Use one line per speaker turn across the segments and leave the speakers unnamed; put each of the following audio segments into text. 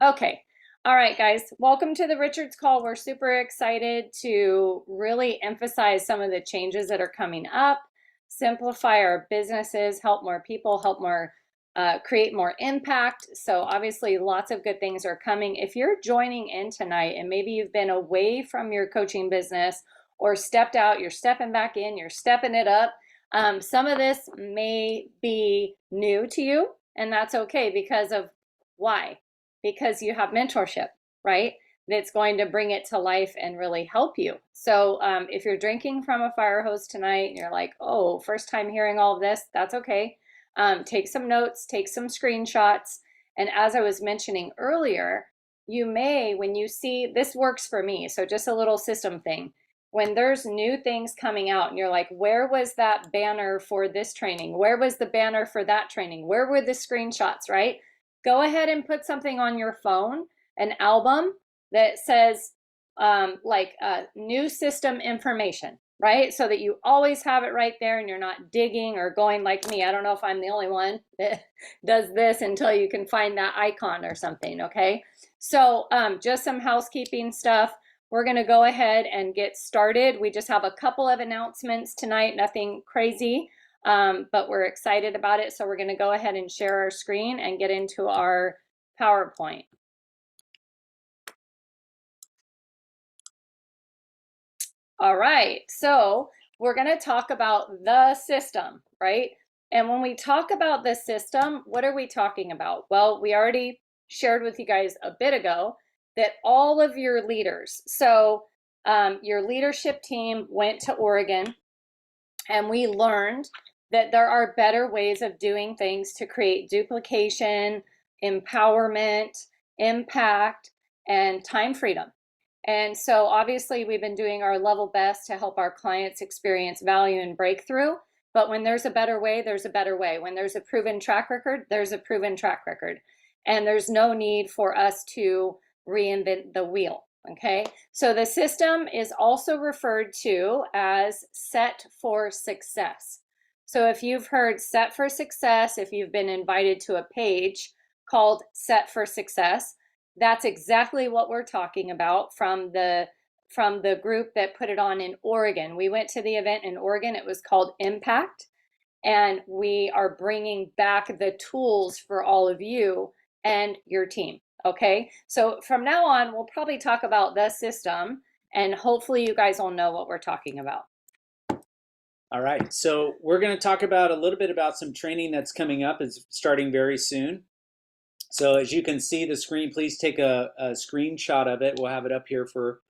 Okay. All right, guys. Welcome to the Richards Call. We're super excited to really emphasize some of the changes that are coming up, simplify our businesses, help more people, help more, create more impact. So obviously lots of good things are coming. If you're joining in tonight and maybe you've been away from your coaching business or stepped out, you're stepping back in, you're stepping it up. Some of this may be new to you, and that's okay because of why? Because you have mentorship, right? That's going to bring it to life and really help you. So if you're drinking from a fire hose tonight and you're like, oh, first time hearing all of this, that's okay. Take some notes, take some screenshots. And as I was mentioning earlier, you may, when you see, this works for me, so just a little system thing. When there's new things coming out and you're like, where was that banner for this training? Where was the banner for that training? Where were the screenshots, right? Go ahead and put something on your phone, an album that says new system information, right? So that you always have it right there and you're not digging or going like me. I don't know if I'm the only one that does this until you can find that icon or something, okay? So just some housekeeping stuff. We're going to go ahead and get started. We just have a couple of announcements tonight, nothing crazy. But we're excited about it. So we're going to go ahead and share our screen and get into our PowerPoint. All right, so we're going to talk about the system, right? And when we talk about the system, what are we talking about? Well, we already shared with you guys a bit ago that all of your leaders, so your leadership team went to Oregon and we learned that there are better ways of doing things to create duplication, empowerment, impact, and time freedom. And so obviously we've been doing our level best to help our clients experience value and breakthrough. But when there's a better way, there's a better way. When there's a proven track record, there's a proven track record. And there's no need for us to reinvent the wheel. Okay, so the system is also referred to as set for success. So if you've heard set for success, if you've been invited to a page called set for success, that's exactly what we're talking about from the group that put it on in Oregon. We went to the event in Oregon. It was called Impact, and we are bringing back the tools for all of you and your team. Okay, so from now on, we'll probably talk about the system, and hopefully you guys will know what we're talking about.
All right, so we're going to talk about a little bit about some training that's coming up. It's starting very soon. So as you can see the screen, please take a screenshot of it. We'll have it up here for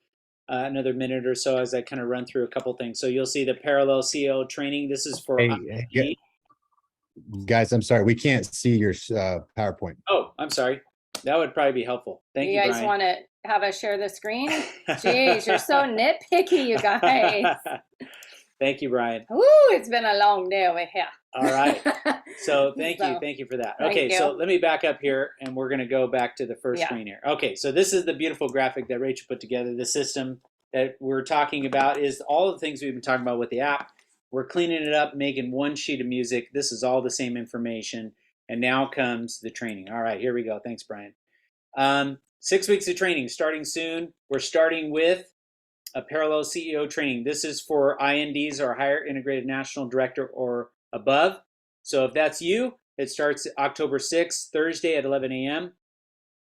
another minute or so as I kind of run through a couple things. So you'll see the parallel CEO training. This is for
Hey, guys, I'm sorry. We can't see your PowerPoint.
Oh, I'm sorry. That would probably be helpful. Thank you,
guys
Brian.
Want to have us share the screen? Jeez, you're so nitpicky, you guys.
Thank you, Brian.
Ooh, it's been a long day over here.
All right. So thank you for that. Okay, so let me back up here and we're going to go back to the first screen here. Okay, so this is the beautiful graphic that Rachel put together. The system that we're talking about is all the things we've been talking about with the app. We're cleaning it up, making one sheet of music. This is all the same information. And now comes the training. All right, here we go. Thanks, Brian. 6 weeks of training starting soon. We're starting with a parallel CEO training. This is for INDs or Higher Integrated National Director or above. So if that's you, it starts October 6th, Thursday at 11 a.m.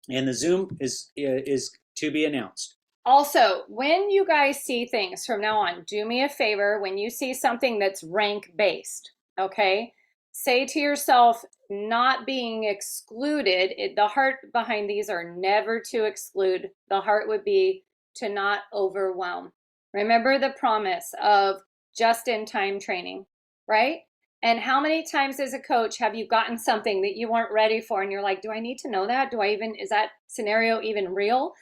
And the Zoom is to be announced.
Also, when you guys see things from now on, do me a favor. When you see something that's rank based, okay, say to yourself, not being excluded. The heart behind these are never to exclude. The heart would be to not overwhelm. Remember the promise of just-in-time training, right? And how many times as a coach have you gotten something that you weren't ready for and you're like, do I need to know that? Is that scenario even real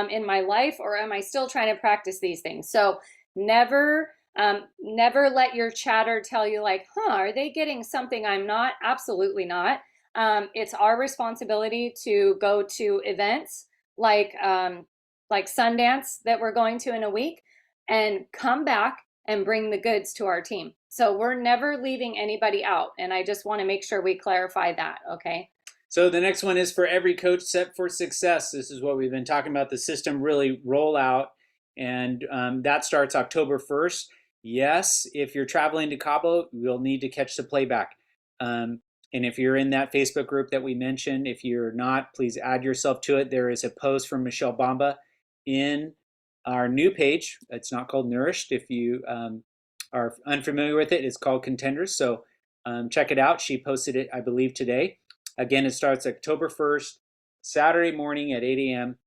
in my life, or am I still trying to practice these things? So never let your chatter tell you like, are they getting something I'm not? Absolutely not. It's our responsibility to go to events like Sundance that we're going to in a week and come back and bring the goods to our team. So we're never leaving anybody out. And I just want to make sure we clarify that, okay?
So the next one is for every coach set for success. This is what we've been talking about, the system really roll out, and that starts October 1st. Yes, if you're traveling to Cabo, you'll need to catch the playback. And if you're in that Facebook group that we mentioned, if you're not, please add yourself to it. There is a post from Michelle Bamba in our new page. It's not called Nourished. If you are unfamiliar with it, it's called Contenders. So check it out. She posted it, I believe, today. Again, it starts October 1st, Saturday morning at 8 a.m.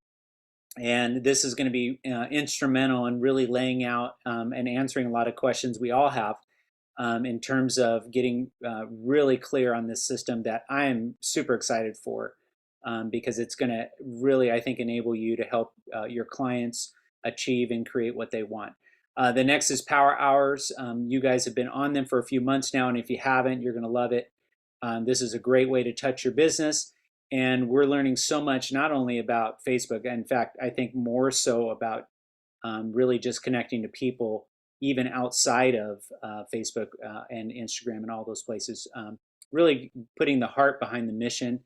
And this is going to be instrumental in really laying out and answering a lot of questions we all have in terms of getting really clear on this system that I am super excited for because it's going to really, I think, enable you to help your clients achieve and create what they want. The next is Power Hours. You guys have been on them for a few months now, and if you haven't, you're going to love it. This is a great way to touch your business. And we're learning so much, not only about Facebook, in fact, I think more so about really just connecting to people, even outside of Facebook and Instagram and all those places, really putting the heart behind the mission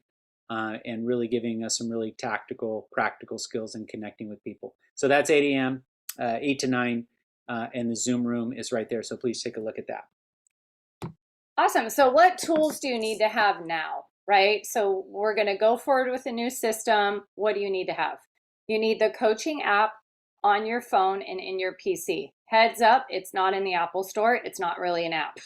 and really giving us some really tactical, practical skills in connecting with people. So that's 8 a.m., 8 to 9, and the Zoom room is right there. So please take a look at that.
Awesome. So what tools do you need to have now, right? So we're going to go forward with a new system. What do you need to have? You need the coaching app on your phone and in your PC. Heads up, it's not in the Apple Store. It's not really an app.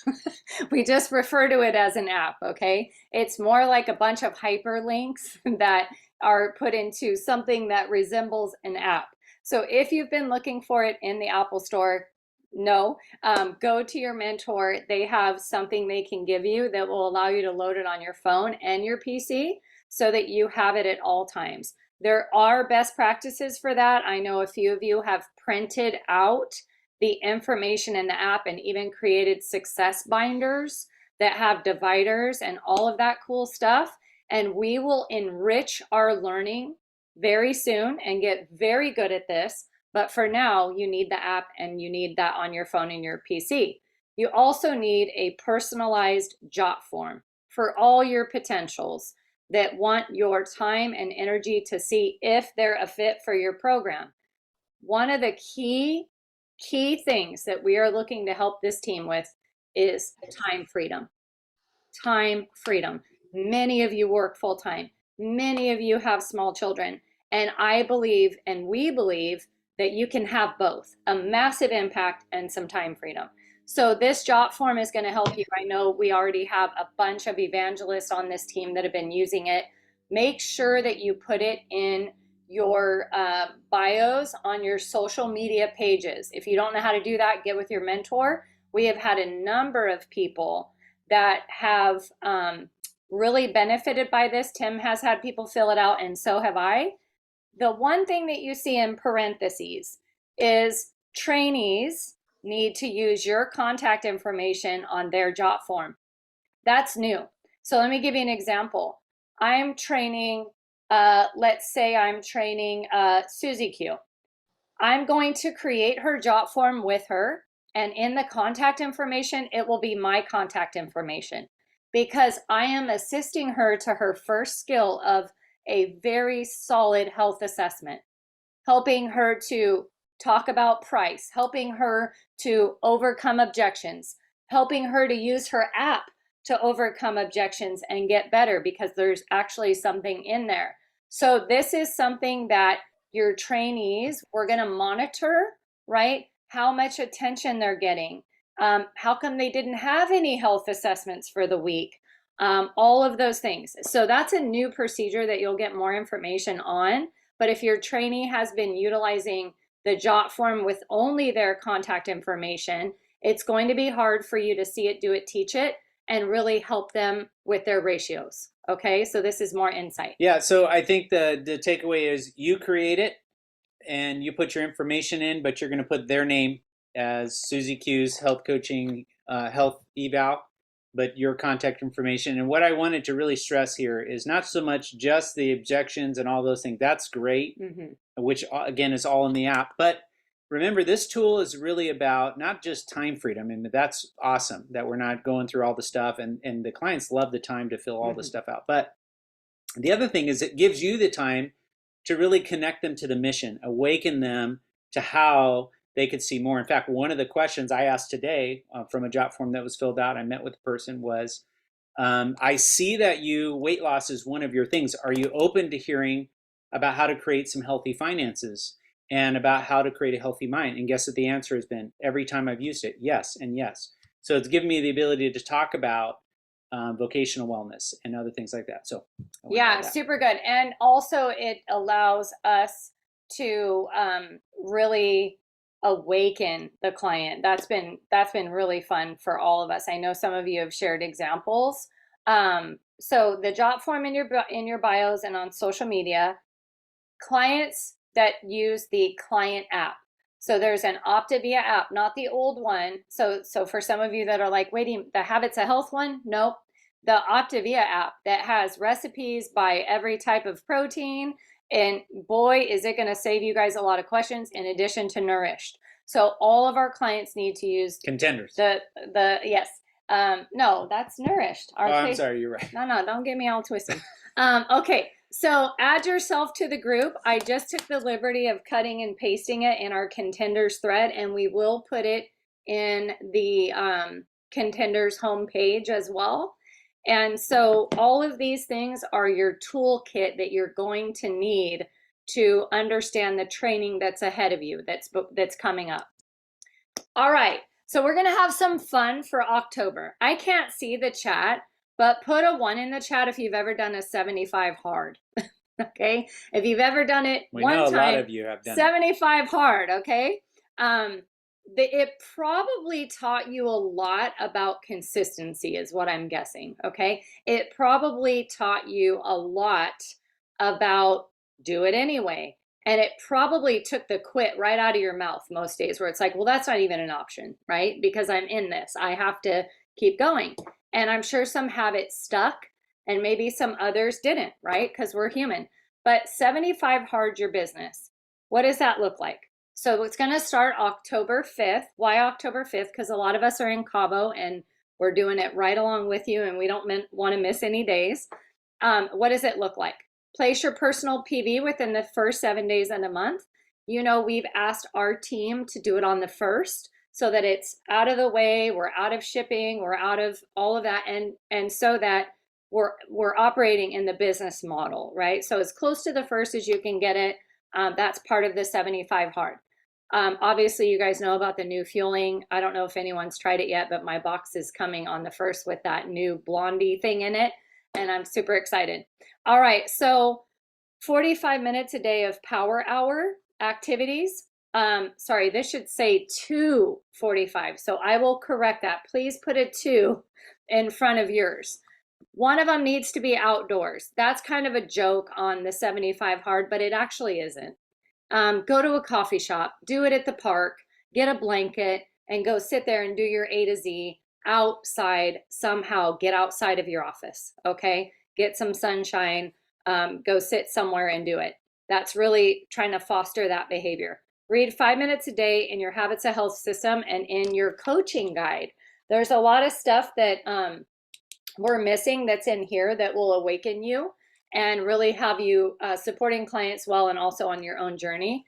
We just refer to it as an app, okay? It's more like a bunch of hyperlinks that are put into something that resembles an app. So if you've been looking for it in the Apple Store, no, go to your mentor. They have something they can give you that will allow you to load it on your phone and your PC so that you have it at all times. There are best practices for that. I know a few of you have printed out the information in the app and even created success binders that have dividers and all of that cool stuff. And we will enrich our learning very soon and get very good at this. But for now, you need the app and you need that on your phone and your PC. You also need a personalized jot form for all your potentials that want your time and energy to see if they're a fit for your program. One of the key things that we are looking to help this team with is time freedom. Time freedom. Many of you work full time. Many of you have small children. And I believe, and we believe, that you can have both, a massive impact and some time freedom. So this jot form is going to help you. I know we already have a bunch of evangelists on this team that have been using it. Make sure that you put it in your bios on your social media pages. If you don't know how to do that, get with your mentor. We have had a number of people that have really benefited by this. Tim has had people fill it out, and so have I. The one thing that you see in parentheses is trainees need to use your contact information on their jot form. That's new. So let me give you an example. I'm training, let's say I'm training Susie Q. I'm going to create her jot form with her, and in the contact information, it will be my contact information because I am assisting her to her first skill of a very solid health assessment, helping her to talk about price, helping her to overcome objections, helping her to use her app to overcome objections and get better because there's actually something in there. So this is something that your trainees, we're going to monitor, right? How much attention they're getting. How come they didn't have any health assessments for the week? All of those things. So that's a new procedure that you'll get more information on. But if your trainee has been utilizing the jot form with only their contact information, it's going to be hard for you to see it, do it, teach it, and really help them with their ratios. Okay, so this is more insight.
Yeah, so I think the takeaway is you create it and you put your information in, but you're going to put their name as Susie Q's health coaching, health eval, but your contact information. And what I wanted to really stress here is not so much just the objections and all those things. That's great, which again is all in the app. But remember, this tool is really about not just time freedom. And that's awesome that we're not going through all the stuff. And the clients love the time to fill all the stuff out. But The other thing is it gives you the time to really connect them to the mission, awaken them to how they could see more. In fact, one of the questions I asked today from a job form that was filled out, I met with a person, was, I see that weight loss is one of your things. Are you open to hearing about how to create some healthy finances and about how to create a healthy mind? And guess what the answer has been every time I've used it? Yes and yes. So it's given me the ability to talk about vocational wellness and other things like that. So
yeah, super good. And also it allows us to really awaken the client. That's been really fun for all of us. I know some of you have shared examples. So the job form in your bios and on social media, clients that use the client app. So there's an Optavia app, not the old one. So for some of you that are like, waiting, the Habits of Health one? Nope. The Optavia app that has recipes by every type of protein. And boy, is it going to save you guys a lot of questions in addition to Nourished. So all of our clients need to use
Contenders.
Yes. No, that's Nourished.
I'm sorry, you're right.
No, don't get me all twisted. Okay, so add yourself to the group. I just took the liberty of cutting and pasting it in our Contenders thread, and we will put it in the Contenders homepage as well. And so all of these things are your toolkit that you're going to need to understand the training that's ahead of you, that's coming up. All right, so we're gonna have some fun for October. I can't see the chat, but put a 1 in the chat if you've ever done a 75 hard. Okay, if you've ever done it one time, a lot of you have done 75 hard. Okay, it probably taught you a lot about consistency, is what I'm guessing. Okay, it probably taught you a lot about do it anyway. And it probably took the quit right out of your mouth most days, where it's like, well, that's not even an option, right? Because I'm in this, I have to keep going. And I'm sure some habits stuck and maybe some others didn't, right? Because we're human. But 75 hard your business. What does that look like? So it's going to start October 5th. Why October 5th? Because a lot of us are in Cabo and we're doing it right along with you, and we don't want to miss any days. What does it look like? Place your personal PV within the first 7 days in a month. You know, we've asked our team to do it on the 1st so that it's out of the way, we're out of shipping, we're out of all of that, and so that we're operating in the business model, right? So as close to the 1st as you can get it. That's part of the 75 hard. Obviously, you guys know about the new fueling. I don't know if anyone's tried it yet, but my box is coming on the 1st with that new blondie thing in it, and I'm super excited. All right, so 45 minutes a day of power hour activities. Sorry, this should say 2:45, so I will correct that. Please put a 2 in front of yours. One of them needs to be outdoors. That's kind of a joke on the 75 hard, but it actually isn't. Go to a coffee shop, do it at the park, get a blanket, and go sit there and do your A to Z outside somehow. Get outside of your office, okay? Get some sunshine, go sit somewhere and do it. That's really trying to foster that behavior. Read 5 minutes a day in your Habits of Health system and in your coaching guide. There's a lot of stuff that we're missing that's in here that will awaken you and really have you supporting clients well and also on your own journey.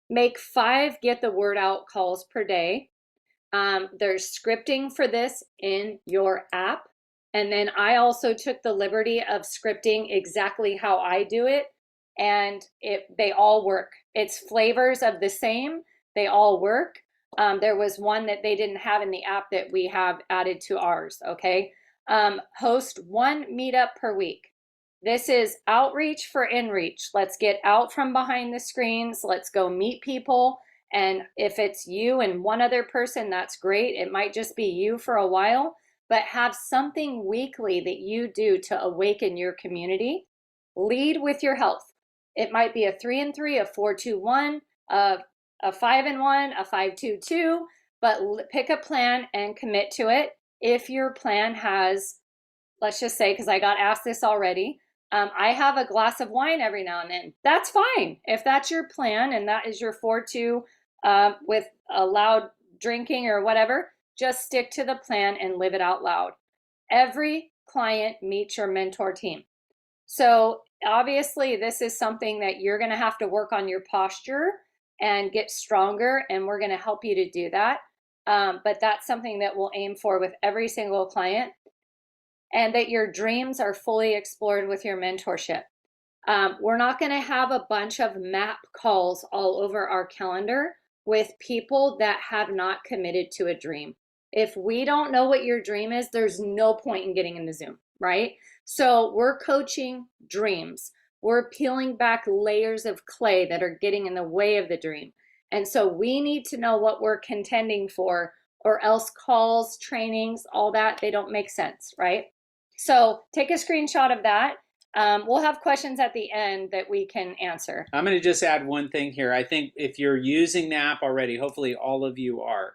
Make 5 get the word out calls per day. There's scripting for this in your app. And then I also took the liberty of scripting exactly how I do it. And they all work. It's flavors of the same. They all work. There was one that they didn't have in the app that we have added to ours, okay? Host 1 meetup per week. This is outreach for inreach. Let's get out from behind the screens. Let's go meet people. And if it's you and one other person, that's great. It might just be you for a while, but have something weekly that you do to awaken your community. Lead with your health. It might be a 3 and 3, a 4, 2, 1, a 5 and 1, a 5, 2, 2, but pick a plan and commit to it. If your plan has, let's just say, because I got asked this already, I have a glass of wine every now and then. That's fine. If that's your plan and that is your 4-2 with a loud drinking or whatever, just stick to the plan and live it out loud. Every client meets your mentor team. So obviously this is something that you're going to have to work on your posture and get stronger, and we're going to help you to do that. But that's something that we'll aim for with every single client, and that your dreams are fully explored with your mentorship. We're not going to have a bunch of map calls all over our calendar with people that have not committed to a dream. If we don't know what your dream is, there's no point in getting in the Zoom, right? So we're coaching dreams. We're peeling back layers of clay that are getting in the way of the dream. And so we need to know what we're contending for, or else calls, trainings, all that, they don't make sense, right? So take a screenshot of that. We'll have questions at the end that we can answer.
I'm going to just add one thing here. I think if you're using the app already, hopefully all of you are,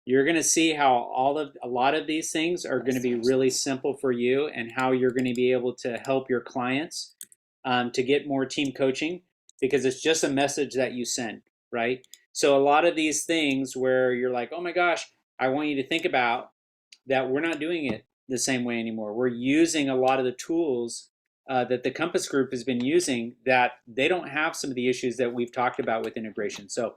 you're going to see how a lot of these things are going to be really simple for you, and how you're going to be able to help your clients to get more team coaching, because it's just a message that you send, right? So a lot of these things where you're like, oh my gosh, I want you to think about that, we're not doing it the same way anymore. We're using a lot of the tools that the Compass Group has been using, that they don't have some of the issues that we've talked about with integration. So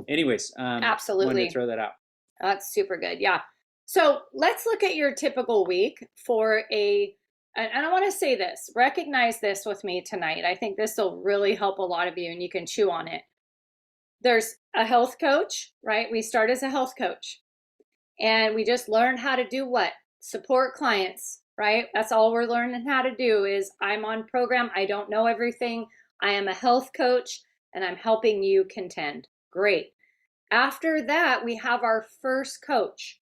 anyways,
absolutely,
wanted to throw that out.
That's super good. Yeah. So let's look at your typical week for and I want to say this, recognize this with me tonight. I think this will really help a lot of you, and you can chew on it. There's a health coach, right? We start as a health coach, and we just learn how to do what? Support clients, right? That's all we're learning how to do. Is I'm on program. I don't know everything. I am a health coach, and I'm helping you contend. Great. After that, we have our first coach,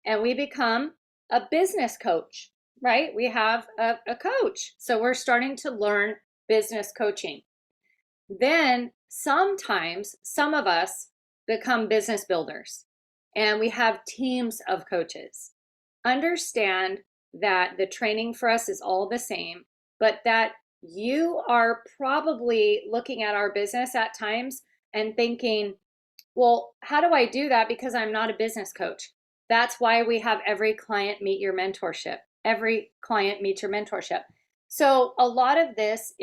and we become a business coach, right? We have a coach. So we're starting to learn business coaching. Then sometimes some of us become business builders, and we have teams of coaches. Understand that the training for us is all the same, but that you are probably looking at our business at times and thinking, well, how do I do that? Because I'm not a business coach. That's why we have every client meet your mentorship. Every client meets your mentorship. So a lot of this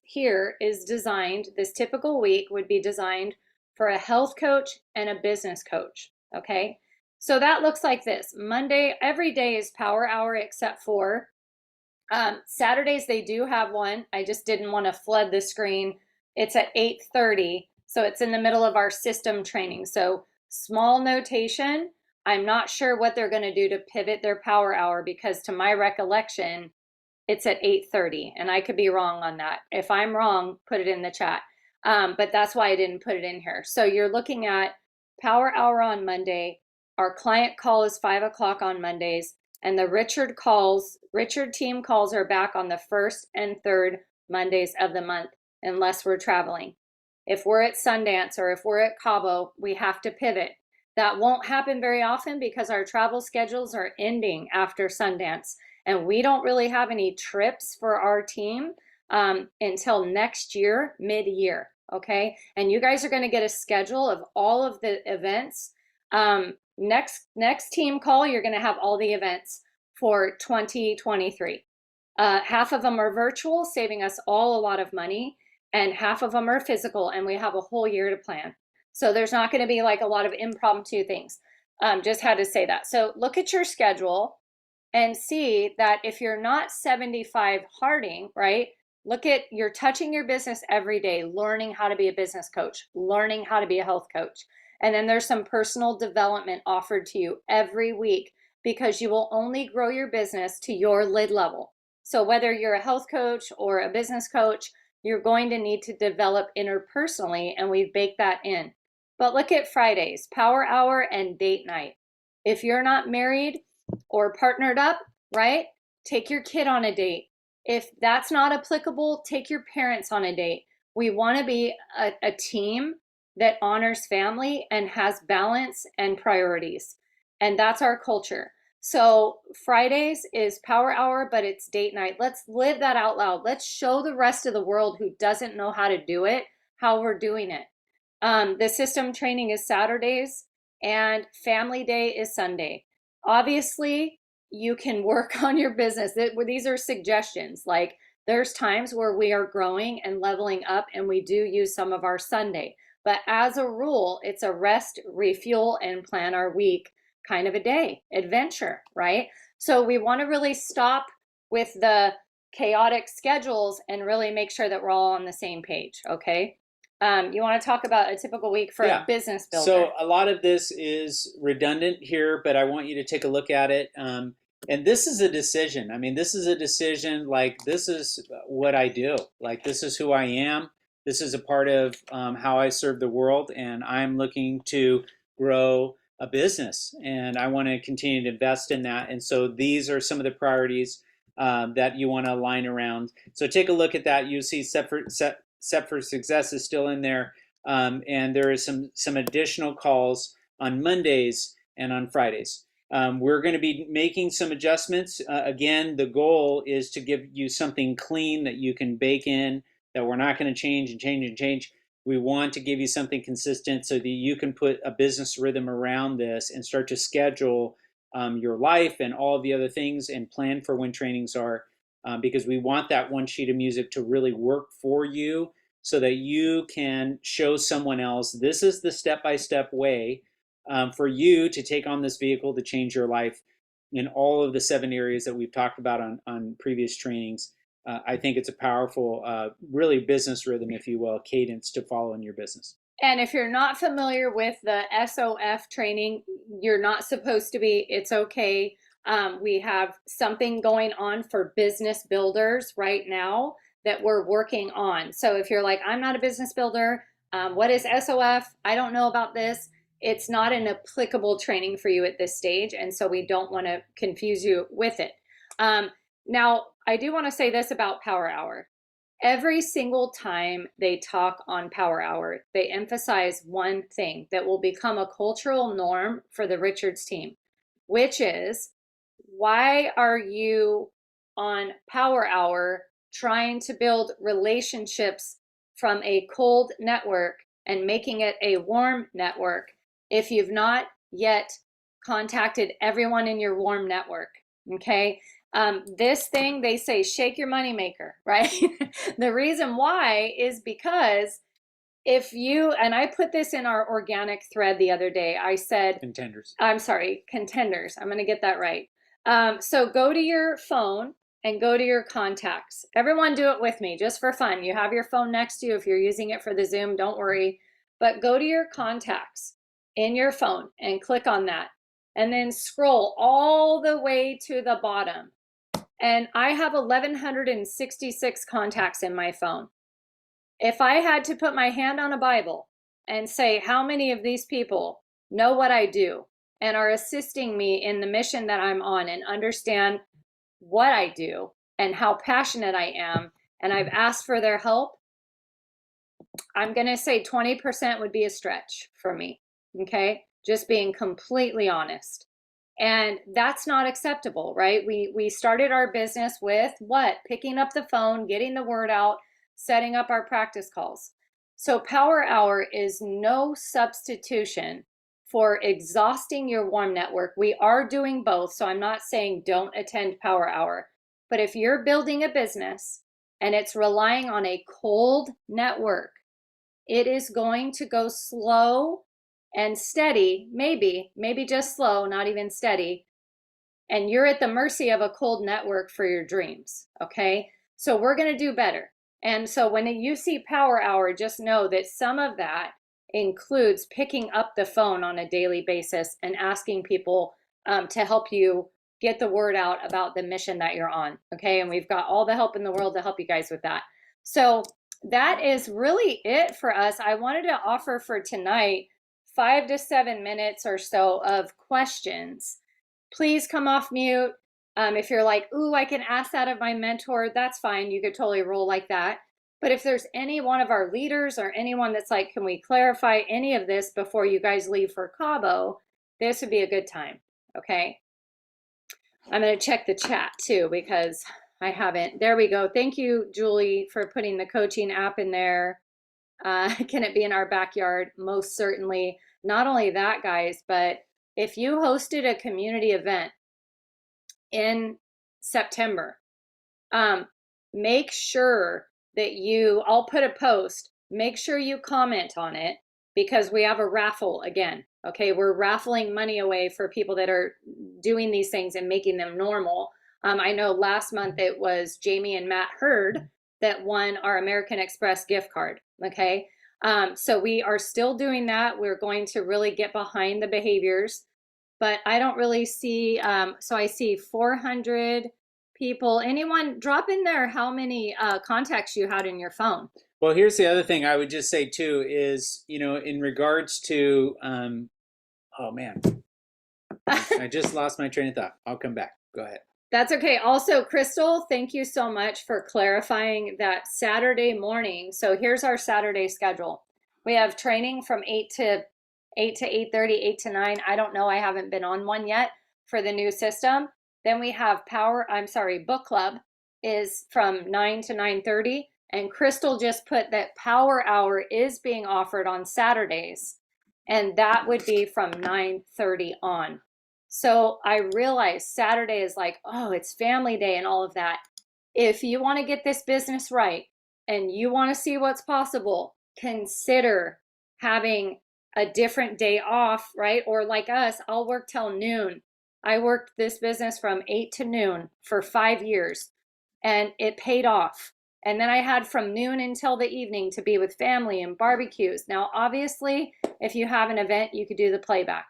here is designed, this typical week would be designed for a health coach and a business coach. Okay. So that looks like this. Monday, every day is power hour except for Saturdays. They do have one. I just didn't want to flood the screen. It's at 8:30. So it's in the middle of our system training. So small notation. I'm not sure what they're going to do to pivot their power hour, because to my recollection, it's at 8:30, and I could be wrong on that. If I'm wrong, put it in the chat. But that's why I didn't put it in here. So you're looking at power hour on Monday. Our client call is 5 o'clock on Mondays, and the Richard team calls are back on the first and third Mondays of the month, unless we're traveling. If we're at Sundance or if we're at Cabo, we have to pivot. That won't happen very often because our travel schedules are ending after Sundance, and we don't really have any trips for our team until next year, mid-year, okay? And you guys are going to get a schedule of all of the events. Next team call, you're going to have all the events for 2023. Half of them are virtual, saving us all a lot of money, and half of them are physical, and we have a whole year to plan. So there's not going to be like a lot of impromptu things. Just had to say that. So look at your schedule and see that if you're not 75 harding, right? Look at, you're touching your business every day, learning how to be a business coach, learning how to be a health coach. And then there's some personal development offered to you every week, because you will only grow your business to your lid level. So whether you're a health coach or a business coach, you're going to need to develop interpersonally, and we've baked that in. But look at Fridays, power hour and date night. If you're not married or partnered up, right? Take your kid on a date. If that's not applicable, take your parents on a date. We want to be a team that honors family and has balance and priorities. And that's our culture. So Fridays is power hour, but it's date night. Let's live that out loud. Let's show the rest of the world who doesn't know how to do it, how we're doing it. The system training is Saturdays, and family day is Sunday. Obviously, you can work on your business. These are suggestions. Like, There's times where we are growing and leveling up, and we do use some of our Sunday. But as a rule, it's a rest, refuel, and plan our week kind of a day, adventure, right? So we want to really stop with the chaotic schedules and really make sure that we're all on the same page, okay? You want to talk about a typical week for a business builder?
So a lot of this is redundant here, but I want you to take a look at it. And this is a decision. I mean, this is a decision, like, this is what I do. Like, this is who I am. This is a part of how I serve the world, and I'm looking to grow a business, and I want to continue to invest in that. And so these are some of the priorities that you want to align around. So take a look at that. You see Set for Success is still in there, and there is some additional calls on Mondays and on Fridays. We're going to be making some adjustments. Again, the goal is to give you something clean that you can bake in, that we're not going to change and change and change. We want to give you something consistent so that you can put a business rhythm around this and start to schedule your life and all of the other things and plan for when trainings are, because we want that one sheet of music to really work for you so that you can show someone else this is the step-by-step way for you to take on this vehicle to change your life in all of the 7 areas that we've talked about on previous trainings. I think it's a powerful, really business rhythm, if you will, cadence to follow in your business.
And if you're not familiar with the SOF training, you're not supposed to be. It's okay. We have something going on for business builders right now that we're working on. So if you're like, I'm not a business builder, what is SOF? I don't know about this. It's not an applicable training for you at this stage. And so we don't want to confuse you with it. Now, I do want to say this about Power Hour. Every single time they talk on Power Hour, they emphasize one thing that will become a cultural norm for the Richards team, which is, why are you on Power Hour trying to build relationships from a cold network and making it a warm network if you've not yet contacted everyone in your warm network? Okay. This thing, they say, shake your moneymaker, right? The reason why is because if you, and I put this in our organic thread the other day, I said,
contenders.
I'm sorry, contenders. I'm going to get that right. So go to your phone and go to your contacts. Everyone do it with me just for fun. You have your phone next to you. If you're using it for the Zoom, don't worry. But go to your contacts in your phone and click on that. And then scroll all the way to the bottom. And I have 1,166 contacts in my phone. If I had to put my hand on a Bible and say how many of these people know what I do and are assisting me in the mission that I'm on and understand what I do and how passionate I am, and I've asked for their help, I'm going to say 20% would be a stretch for me. Okay? Just being completely honest. And that's not acceptable, right? We started our business with what? Picking up the phone, getting the word out, setting up our practice calls. So Power Hour is no substitution for exhausting your warm network. We are doing both, so I'm not saying don't attend Power Hour. But if you're building a business and it's relying on a cold network, it is going to go slow and steady, maybe just slow, not even steady. And you're at the mercy of a cold network for your dreams, okay? So we're going to do better. And so when you see Power Hour, just know that some of that includes picking up the phone on a daily basis and asking people to help you get the word out about the mission that you're on, okay? And we've got all the help in the world to help you guys with that. So that is really it for us. I wanted to offer for tonight 5 to 7 minutes or so of questions. Please come off mute. If you're like, ooh, I can ask that of my mentor, that's fine. You could totally roll like that. But if there's any one of our leaders or anyone that's like, can we clarify any of this before you guys leave for Cabo, this would be a good time, okay? I'm going to check the chat too because I haven't. There we go. Thank you, Julie, for putting the coaching app in there. Can it be in our backyard? Most certainly. Not only that, guys, but if you hosted a community event in September, make sure that I'll put a post, make sure you comment on it, because we have a raffle again. Okay, we're raffling money away for people that are doing these things and making them normal. I know last month it was Jamie and Matt Hurd that won our American Express gift card. Okay, so we are still doing that. We're going to really get behind the behaviors, but I don't really see, so I see 400 people. Anyone drop in there how many contacts you had in your phone?
Well, here's the other thing I would just say too is, in regards to, oh man, I just lost my train of thought. I'll come back. Go ahead.
That's okay. Also, Crystal, thank you so much for clarifying that Saturday morning. So here's our Saturday schedule. We have training from 8 to 8:30, 8 to 9. I don't know. I haven't been on one yet for the new system. Then we have book club is from 9 to 9:30. And Crystal just put that power hour is being offered on Saturdays. And that would be from 9:30 on. So I realized Saturday is like, oh, it's family day and all of that. If you want to get this business right and you want to see what's possible, consider having a different day off, right? Or like us, I'll work till noon. I worked this business from 8 to noon for 5 years and it paid off. And then I had from noon until the evening to be with family and barbecues. Now, obviously, if you have an event, you could do the playback.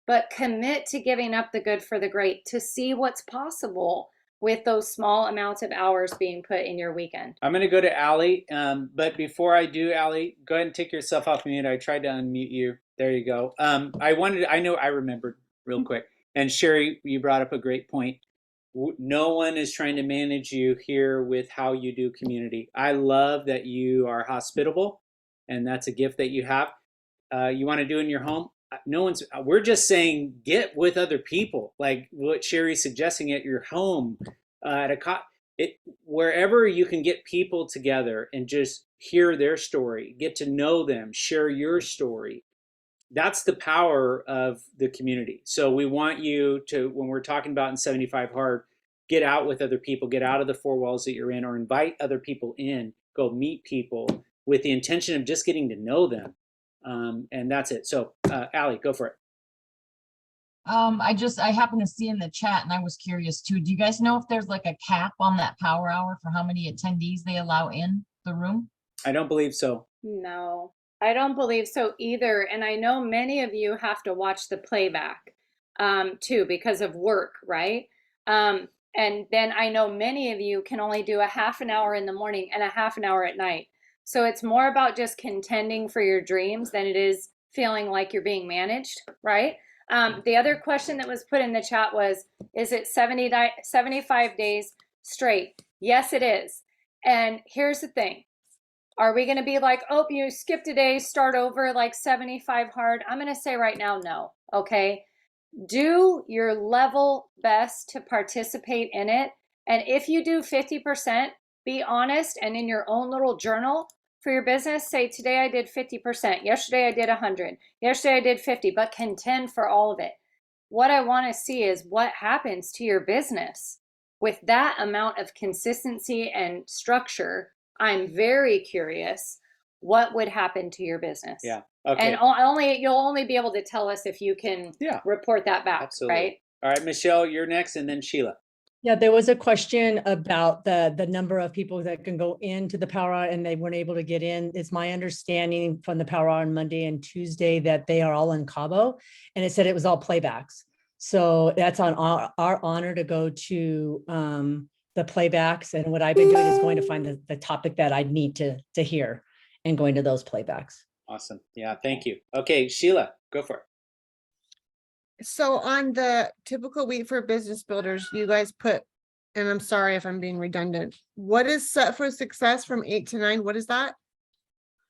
But commit to giving up the good for the great to see what's possible with those small amounts of hours being put in your weekend.
I'm going to go to Allie. But before I do, Allie, go ahead and take yourself off mute. I tried to unmute you. There you go. I remembered real quick. And Sherry, you brought up a great point. No one is trying to manage you here with how you do community. I love that you are hospitable, and that's a gift that you have. You want to do in your home? We're just saying get with other people, like what Sherry's suggesting at your home, wherever you can get people together and just hear their story, get to know them, share your story. That's the power of the community. So we want you to, when we're talking about in 75 Hard, get out with other people, get out of the four walls that you're in, or invite other people in, go meet people with the intention of just getting to know them. And that's it. So Allie, go for it.
I happened to see in the chat and I was curious too. Do you guys know if there's like a cap on that power hour for how many attendees they allow in the room?
I don't believe so.
No, I don't believe so either. And I know many of you have to watch the playback too because of work, right? And then I know many of you can only do a half an hour in the morning and a half an hour at night. So it's more about just contending for your dreams than it is feeling like you're being managed, right? The other question that was put in the chat was, is it 75 days straight? Yes, it is. And here's the thing. Are we going to be like, oh, you skipped a day, start over like 75 hard? I'm going to say right now, no. Okay. Do your level best to participate in it. And if you do 50%, be honest, and in your own little journal for your business, say, today I did 50%. Yesterday I did 100. Yesterday I did 50, but contend for all of it. What I want to see is what happens to your business with that amount of consistency and structure. I'm very curious what would happen to your business.
Yeah. Okay.
And you'll only be able to tell us if you can report that back.
Absolutely.
Right?
All right, Michelle, you're next, and then Sheila.
Yeah, there was a question about the number of people that can go into the Power Hour and they weren't able to get in. It's my understanding from the Power Hour on Monday and Tuesday that they are all in Cabo, and it said it was all playbacks. So that's on our honor to go to the playbacks. And what I've been doing is going to find the topic that I need to hear and going to those playbacks.
Awesome. Yeah, thank you. Okay, Sheila, go for it.
So on the typical week for business builders, you guys put, and I'm sorry if I'm being redundant, what is set for success from 8 to 9? What is that?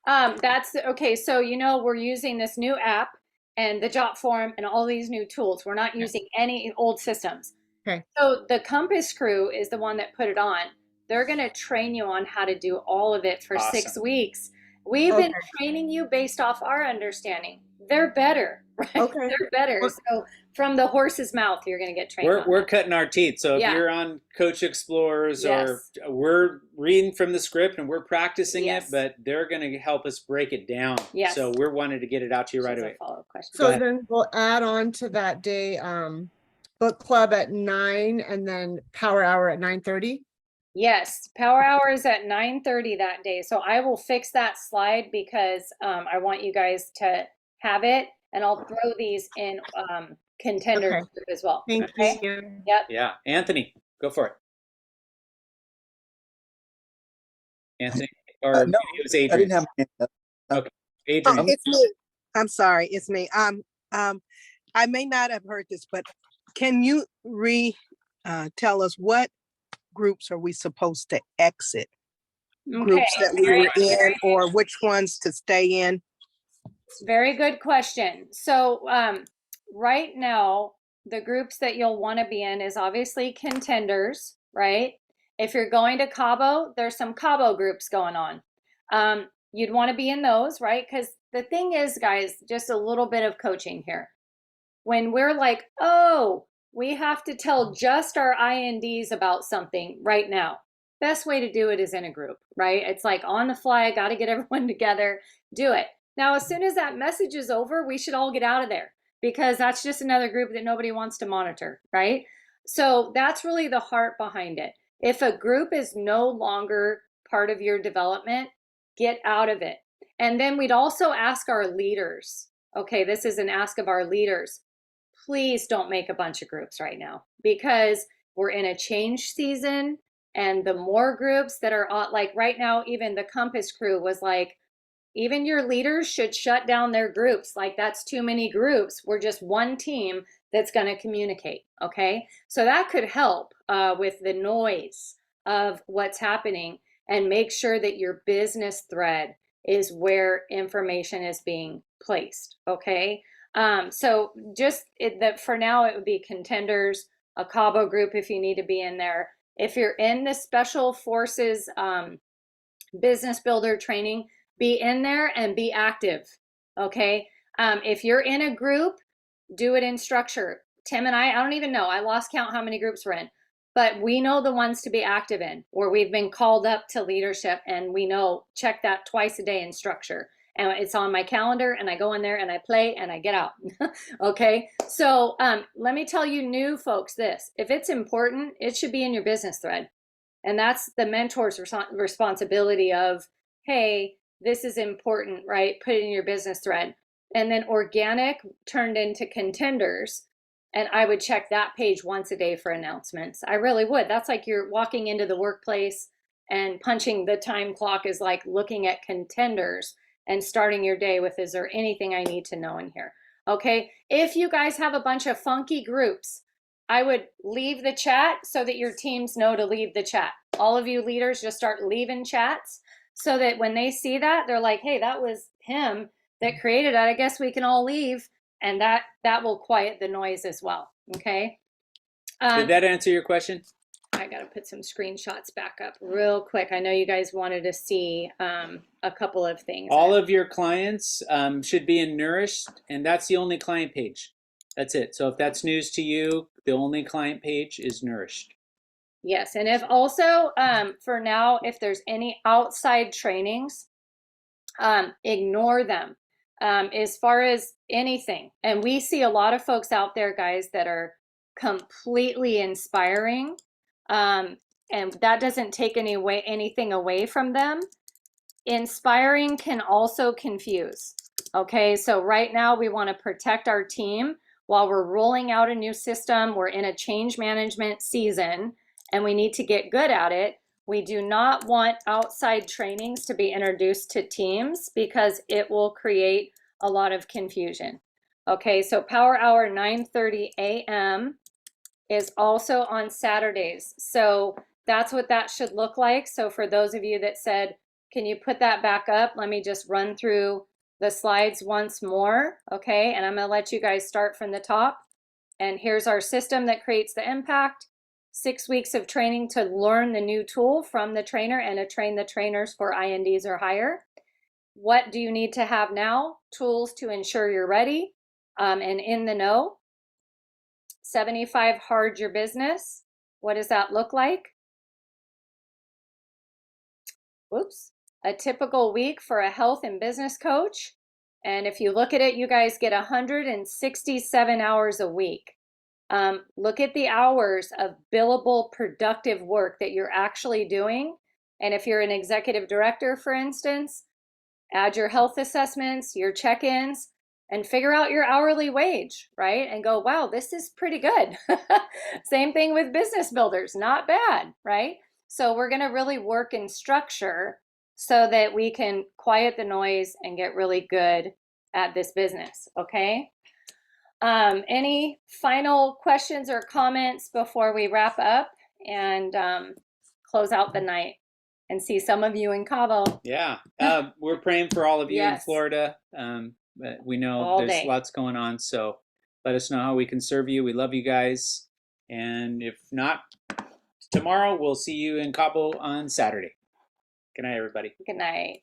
That's okay. So, we're using this new app and the job form and all these new tools. We're not using any old systems.
Okay.
So the Compass crew is the one that put it on. They're going to train you on how to do all of it for 6 weeks. We've been training you based off our understanding. They're better, right?
Okay.
They're better.
Well-
So from the horse's mouth, you're going to get trained on
We're
that.
cutting our teeth. So if
Yeah.
you're on Coach Explorers
Yes.
or we're reading from the script and we're practicing
Yes.
it, but they're going to help us break it down.
Yes.
So we're wanting to get it out to you right
She's a
away.
follow-up question.
Go
So
ahead.
then we'll add on to that day, book club at 9 and then power hour at 9:30.
Yes, power hour is at 9:30 that day. So I will fix that slide because I want you guys to have it, and I'll throw these in contenders
Okay.
group as well.
Thank
Okay?
you.
Yep.
Yeah. Anthony, go for it. Anthony, or
No,
maybe it was
I
Adrian.
didn't have my hand up.
Okay. Adrian.
It's me. I'm sorry, it's me. I may not have heard this, but can you tell us what groups are we supposed to exit? Groups that we were in, or which ones to stay in?
Very good question. So right now, the groups that you'll want to be in is obviously contenders, right? If you're going to Cabo, there's some Cabo groups going on. You'd want to be in those, right? Because the thing is, guys, just a little bit of coaching here. When we're like, oh, we have to tell just our INDs about something right now. Best way to do it is in a group, right? It's like on the fly, I got to get everyone together, do it. Now, as soon as that message is over, we should all get out of there because that's just another group that nobody wants to monitor, right? So that's really the heart behind it. If a group is no longer part of your development, get out of it. And then we'd also ask our leaders, okay, this is an ask of our leaders, please don't make a bunch of groups right now because we're in a change season. And the more groups that are like right now, even the Compass crew was like, even your leaders should shut down their groups. Like that's too many groups. We're just one team that's going to communicate. Okay. So that could help with the noise of what's happening and make sure that your business thread is where information is being placed. Okay. So just that for now, it would be contenders, a Cabo group if you need to be in there. If you're in the Special Forces business builder training, be in there and be active. Okay. If you're in a group, do it in structure. Tim and I don't even know. I lost count how many groups we're in, but we know the ones to be active in, or we've been called up to leadership and we know check that twice a day in structure. And it's on my calendar and I go in there and I play and I get out. Okay. So let me tell you new folks this, if it's important, it should be in your business thread. And that's the mentor's responsibility of, hey, this is important, right? Put it in your business thread. And then organic turned into contenders. And I would check that page once a day for announcements. I really would. That's like you're walking into the workplace and punching the time clock is like looking at contenders and starting your day with, is there anything I need to know in here? Okay. If you guys have a bunch of funky groups, I would leave the chat so that your teams know to leave the chat. All of you leaders just start leaving chats so that when they see that, they're like, hey, that was him that created it. I guess we can all leave. And that will quiet the noise as well. Okay.
Did that answer your question?
I got to put some screenshots back up real quick. I know you guys wanted to see a couple of things.
All of your clients should be in Nourished, and that's the only client page. That's it. So if that's news to you, the only client page is Nourished.
Yes. And if also, for now, if there's any outside trainings, ignore them as far as anything. And we see a lot of folks out there, guys, that are completely inspiring. And that doesn't take anything away from them. Inspiring can also confuse. Okay, so right now we want to protect our team while we're rolling out a new system. We're in a change management season and we need to get good at it. We do not want outside trainings to be introduced to teams because it will create a lot of confusion. Okay, so Power Hour 9:30 a.m. is also on Saturdays. So that's what that should look like. So for those of you that said, can you put that back up? Let me just run through the slides once more. Okay, and I'm gonna let you guys start from the top. And here's our system that creates the impact. 6 weeks of training to learn the new tool from the trainer and to train the trainers for INDs or higher. what do you need to have now? Tools to ensure you're ready and in the know. 75, hard your business. What does that look like? Whoops. A typical week for a health and business coach. And if you look at it, you guys get 167 hours a week. Look at the hours of billable, productive work that you're actually doing. And if you're an executive director, for instance, add your health assessments, your check-ins, and figure out your hourly wage, right? And go, wow, this is pretty good. Same thing with business builders, not bad, right? So we're going to really work in structure so that we can quiet the noise and get really good at this business, okay? Any final questions or comments before we wrap up and close out the night and see some of you in Cabo?
Yeah, we're praying for all of you in
Yes.
Florida. But we know
All
there's
day.
lots going on, so let us know how we can serve you. We love you guys. And if not tomorrow, we'll see you in Cabo on Saturday. Good night, everybody.
Good night.